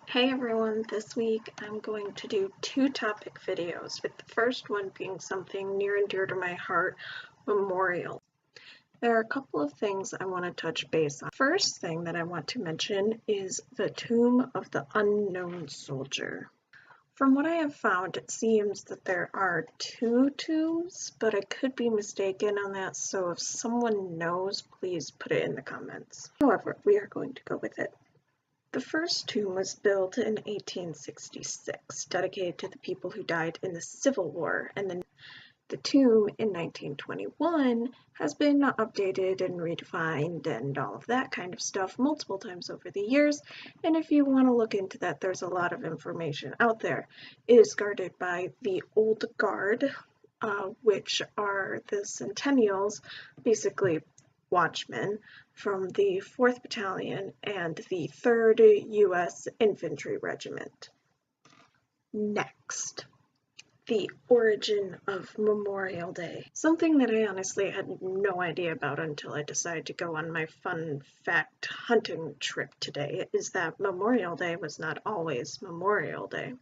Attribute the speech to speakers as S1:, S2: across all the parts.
S1: Hey everyone, this week I'm going to do two topic videos, with the first one being something near and dear to my heart, memorial. There are a couple of things I want to touch base on. First thing that I want to mention is the Tomb of the Unknown Soldier. From what I have found, it seems that there are two tombs, but I could be mistaken on that, so if someone knows, please put it in the comments. However, we are going to go with it. The first tomb was built in 1866, dedicated to the people who died in the Civil War, and then the tomb in 1921 has been updated and redefined and all of that kind of stuff multiple times over the years, and if you want to look into that, there's a lot of information out there. It is guarded by the Old Guard, which are the Centennials, basically watchmen from the 4th Battalion and the 3rd U.S. Infantry Regiment. Next, the origin of Memorial Day. Something that I honestly had no idea about until I decided to go on my fun fact hunting trip today is that Memorial Day was not always Memorial Day.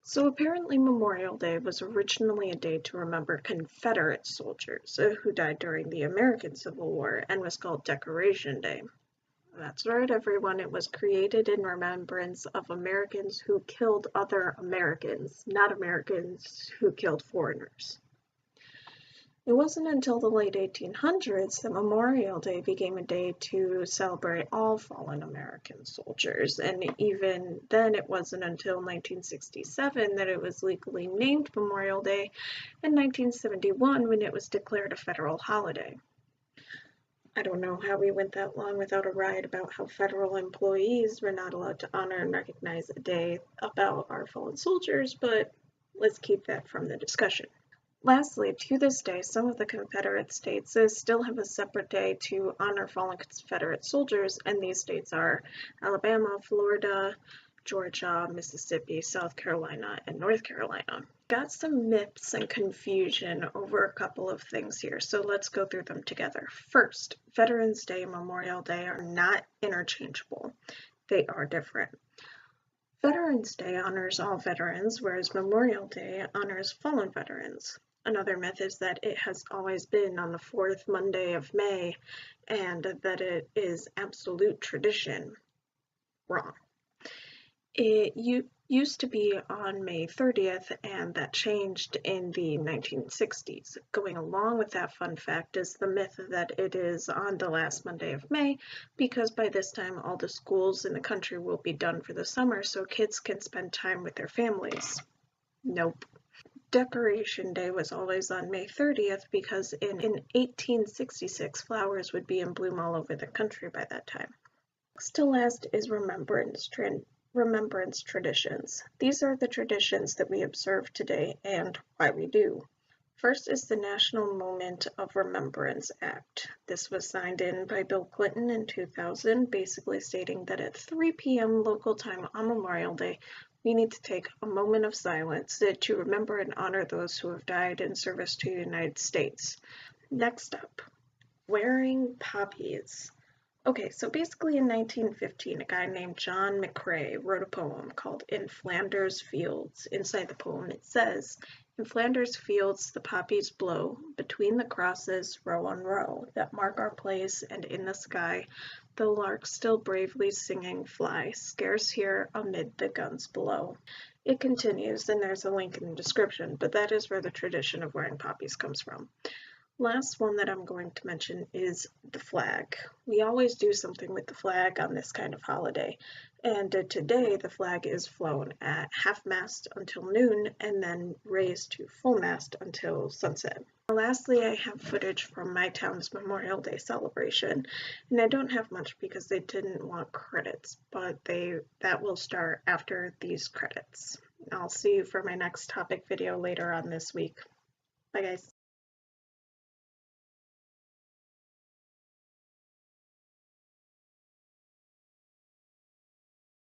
S1: So apparently Memorial Day was originally a day to remember Confederate soldiers who died during the American Civil War and was called Decoration Day. That's right, everyone. It was created in remembrance of Americans who killed other Americans, not Americans who killed foreigners. It wasn't until the late 1800s that Memorial Day became a day to celebrate all fallen American soldiers, and even then it wasn't until 1967 that it was legally named Memorial Day, and 1971 when it was declared a federal holiday. I don't know how we went that long without a riot about how federal employees were not allowed to honor and recognize a day about our fallen soldiers, but let's keep that from the discussion. Lastly, to this day, some of the Confederate states still have a separate day to honor fallen Confederate soldiers, and these states are Alabama, Florida, Georgia, Mississippi, South Carolina, and North Carolina. Got some myths and confusion over a couple of things here, so let's go through them together. First, Veterans Day and Memorial Day are not interchangeable. They are different. Veterans Day honors all veterans, whereas Memorial Day honors fallen veterans. Another myth is that it has always been on the 4th Monday of May and that it is absolute tradition. Wrong. It used to be on May 30th, and that changed in the 1960s. Going along with that fun fact is the myth that it is on the last Monday of May, because by this time all the schools in the country will be done for the summer, so kids can spend time with their families. Nope. Decoration Day was always on May 30th because in 1866 flowers would be in bloom all over the country by that time. Next to last is remembrance traditions. These are the traditions that we observe today and why we do. First is the National Moment of Remembrance Act. This was signed in by Bill Clinton in 2000, basically stating that at 3 p.m. local time on Memorial Day, we need to take a moment of silence to remember and honor those who have died in service to the United States. Next up, wearing poppies. Okay, so basically in 1915, a guy named John McCrae wrote a poem called In Flanders Fields. Inside the poem it says, "In Flanders fields the poppies blow, between the crosses, row on row, that mark our place, and in the sky the larks still bravely singing fly, scarce here amid the guns below." It continues, and there's a link in the description, but that is where the tradition of wearing poppies comes from. Last one that I'm going to mention is the flag. We always do something with the flag on this kind of holiday, and today the flag is flown at half-mast until noon and then raised to full-mast until sunset. Lastly, I have footage from my town's Memorial Day celebration, and I don't have much because they didn't want credits, but that will start after these credits. I'll see you for my next topic video later on this week. Bye guys.